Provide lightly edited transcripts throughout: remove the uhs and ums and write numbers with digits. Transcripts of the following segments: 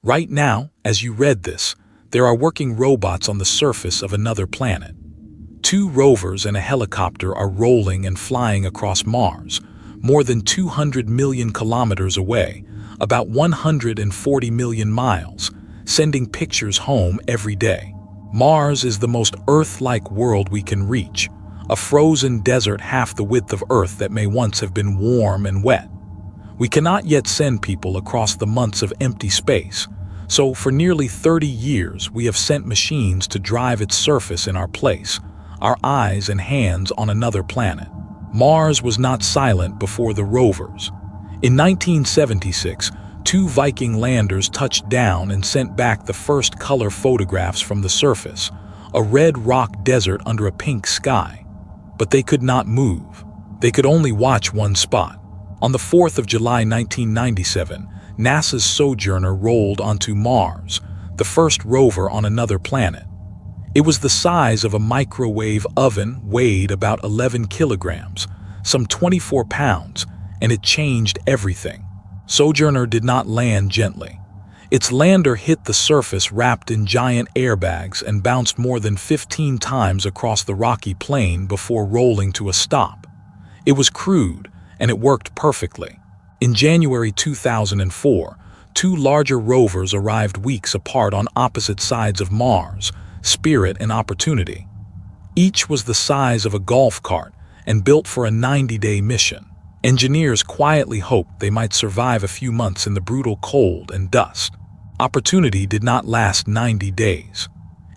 Right now, as you read this, there are working robots on the surface of another planet. 2 rovers and a helicopter are rolling and flying across Mars, more than 200 million kilometers away, about 140 million miles, sending pictures home every day. Mars is the most Earth-like world we can reach, a frozen desert half the width of Earth that may once have been warm and wet. We cannot yet send people across the months of empty space, so for nearly 30 years we have sent machines to drive its surface in our place, our eyes and hands on another planet. Mars was not silent before the rovers. In 1976, 2 Viking landers touched down and sent back the first color photographs from the surface, a red rock desert under a pink sky. But they could not move. They could only watch one spot. On the 4th of July 1997, NASA's Sojourner rolled onto Mars, the first rover on another planet. It was the size of a microwave oven, weighed about 11 kilograms, some 24 pounds, and it changed everything. Sojourner did not land gently. Its lander hit the surface wrapped in giant airbags and bounced more than 15 times across the rocky plain before rolling to a stop. It was crude, and it worked perfectly. In January 2004, 2 larger rovers arrived weeks apart on opposite sides of Mars, Spirit and Opportunity. Each was the size of a golf cart and built for a 90-day mission. Engineers quietly hoped they might survive a few months in the brutal cold and dust. Opportunity did not last 90 days.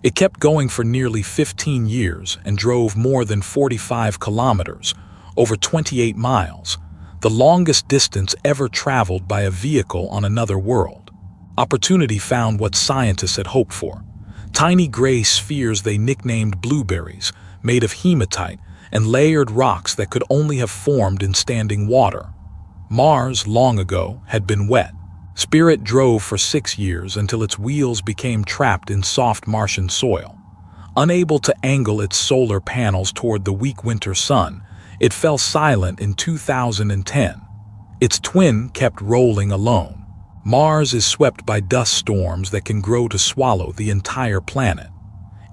It kept going for nearly 15 years and drove more than 45 kilometers, over 28 miles, the longest distance ever traveled by a vehicle on another world. Opportunity found what scientists had hoped for: tiny gray spheres they nicknamed blueberries, made of hematite and layered rocks that could only have formed in standing water. Mars, long ago, had been wet. Spirit drove for 6 years until its wheels became trapped in soft Martian soil. Unable to angle its solar panels toward the weak winter sun, it fell silent in 2010. Its twin kept rolling alone. Mars is swept by dust storms that can grow to swallow the entire planet.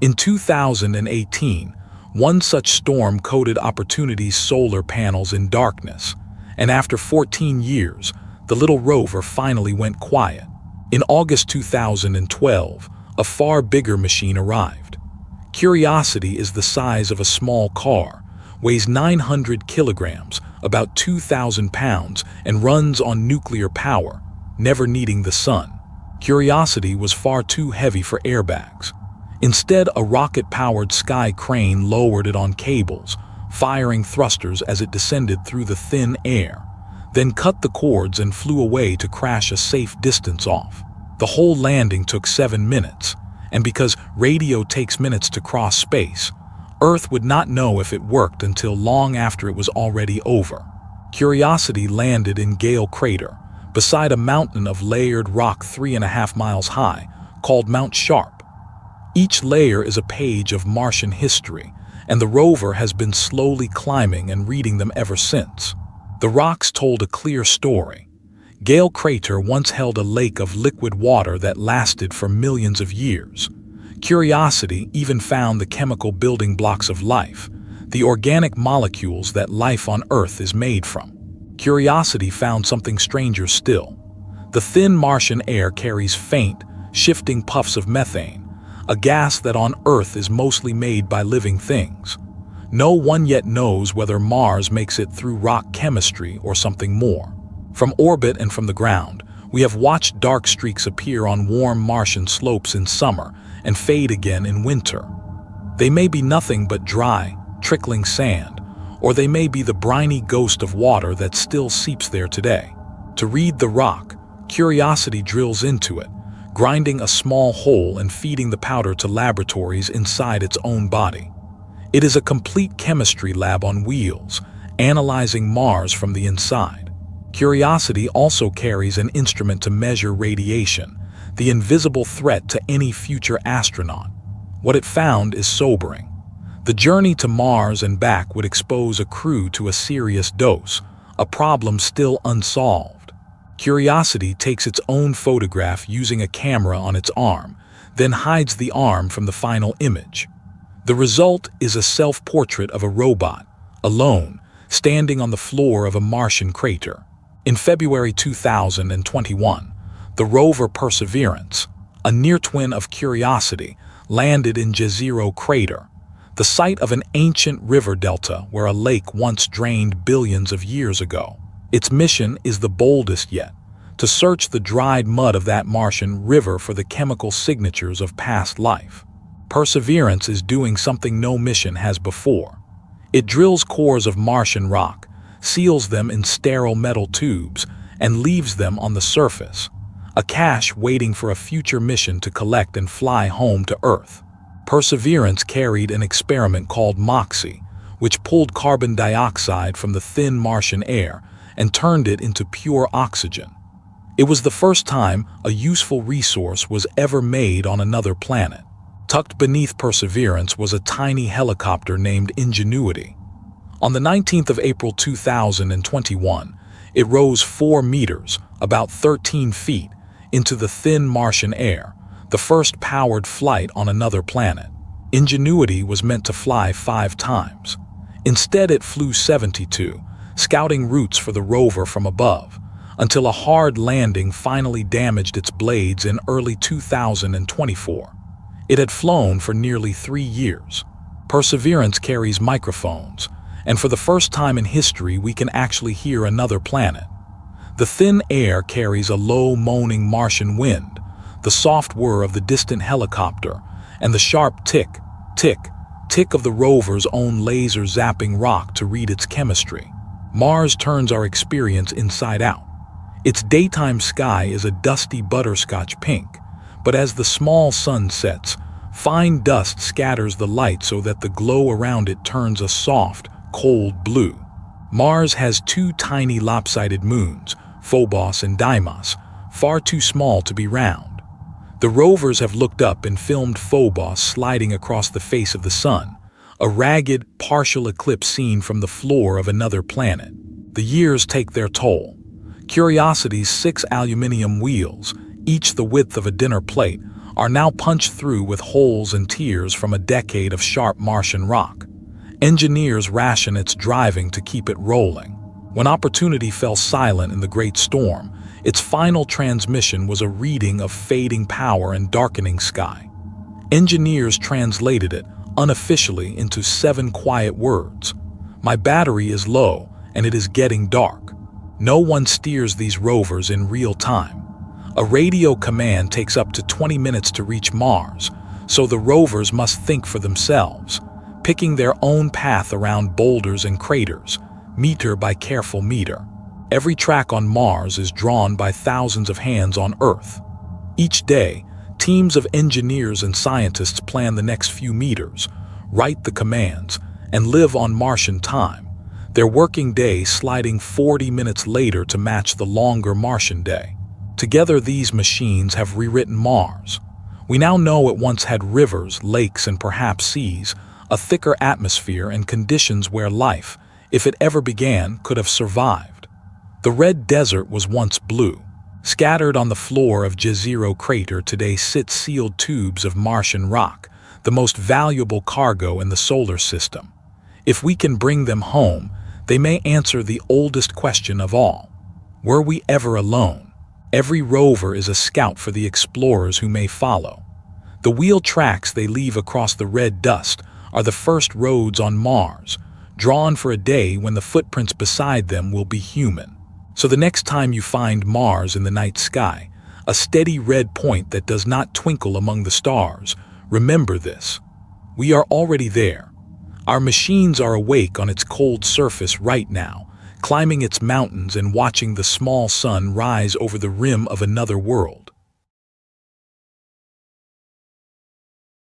In 2018, one such storm coated Opportunity's solar panels in darkness, and after 14 years, the little rover finally went quiet. In August 2012, a far bigger machine arrived. Curiosity is the size of a small car, weighs 900 kilograms, about 2,000 pounds, and runs on nuclear power, never needing the sun. Curiosity was far too heavy for airbags. Instead, a rocket-powered sky crane lowered it on cables, firing thrusters as it descended through the thin air, then cut the cords and flew away to crash a safe distance off. The whole landing took 7 minutes, and because radio takes minutes to cross space, Earth would not know if it worked until long after it was already over. Curiosity landed in Gale Crater, beside a mountain of layered rock 3.5 miles high, called Mount Sharp. Each layer is a page of Martian history, and the rover has been slowly climbing and reading them ever since. The rocks told a clear story. Gale Crater once held a lake of liquid water that lasted for millions of years. Curiosity even found the chemical building blocks of life, the organic molecules that life on Earth is made from. Curiosity found something stranger still. The thin Martian air carries faint, shifting puffs of methane, a gas that on Earth is mostly made by living things. No one yet knows whether Mars makes it through rock chemistry or something more. From orbit and from the ground, we have watched dark streaks appear on warm Martian slopes in summer and fade again in winter. They may be nothing but dry, trickling sand, or they may be the briny ghost of water that still seeps there today. To read the rock, Curiosity drills into it, grinding a small hole and feeding the powder to laboratories inside its own body. It is a complete chemistry lab on wheels, analyzing Mars from the inside. Curiosity also carries an instrument to measure radiation, the invisible threat to any future astronaut. What it found is sobering. The journey to Mars and back would expose a crew to a serious dose, a problem still unsolved. Curiosity takes its own photograph using a camera on its arm, then hides the arm from the final image. The result is a self-portrait of a robot, alone, standing on the floor of a Martian crater. In February 2021, the rover Perseverance, a near-twin of Curiosity, landed in Jezero Crater, the site of an ancient river delta where a lake once drained billions of years ago. Its mission is the boldest yet, to search the dried mud of that Martian river for the chemical signatures of past life. Perseverance is doing something no mission has before. It drills cores of Martian rock, seals them in sterile metal tubes, and leaves them on the surface, a cache waiting for a future mission to collect and fly home to Earth. Perseverance carried an experiment called MOXIE, which pulled carbon dioxide from the thin Martian air and turned it into pure oxygen. It was the first time a useful resource was ever made on another planet. Tucked beneath Perseverance was a tiny helicopter named Ingenuity. On the 19th of April 2021, it rose 4 meters, about 13 feet, into the thin Martian air, the first powered flight on another planet. Ingenuity was meant to fly 5 times. Instead, it flew 72, scouting routes for the rover from above, until a hard landing finally damaged its blades in early 2024. It had flown for nearly 3 years. Perseverance carries microphones, and for the first time in history we can actually hear another planet. The thin air carries a low moaning Martian wind, the soft whir of the distant helicopter, and the sharp tick, tick, tick of the rover's own laser zapping rock to read its chemistry. Mars turns our experience inside out. Its daytime sky is a dusty butterscotch pink, but as the small sun sets, fine dust scatters the light so that the glow around it turns a soft, cold blue. Mars has 2 tiny lopsided moons, Phobos and Deimos, far too small to be round. The rovers have looked up and filmed Phobos sliding across the face of the sun, a ragged, partial eclipse seen from the floor of another planet. The years take their toll. Curiosity's 6 aluminum wheels, each the width of a dinner plate, are now punched through with holes and tears from a decade of sharp Martian rock. Engineers ration its driving to keep it rolling. When Opportunity fell silent in the Great Storm, its final transmission was a reading of fading power and darkening sky. Engineers translated it, unofficially, into 7 quiet words. "My battery is low, and it is getting dark." No one steers these rovers in real time. A radio command takes up to 20 minutes to reach Mars, so the rovers must think for themselves, picking their own path around boulders and craters, meter by careful meter. Every track on Mars is drawn by thousands of hands on Earth. Each day, teams of engineers and scientists plan the next few meters, write the commands, and live on Martian time, their working day sliding 40 minutes later to match the longer Martian day. Together, these machines have rewritten Mars. We now know it once had rivers, lakes, and perhaps seas, a thicker atmosphere and conditions where life, if it ever began, could have survived. The red desert was once blue. Scattered on the floor of Jezero Crater today sit sealed tubes of Martian rock, the most valuable cargo in the solar system. If we can bring them home, they may answer the oldest question of all. Were we ever alone? Every rover is a scout for the explorers who may follow. The wheel tracks they leave across the red dust are the first roads on Mars, drawn for a day when the footprints beside them will be human. So the next time you find Mars in the night sky, a steady red point that does not twinkle among the stars, remember this. We are already there. Our machines are awake on its cold surface right now, climbing its mountains and watching the small sun rise over the rim of another world.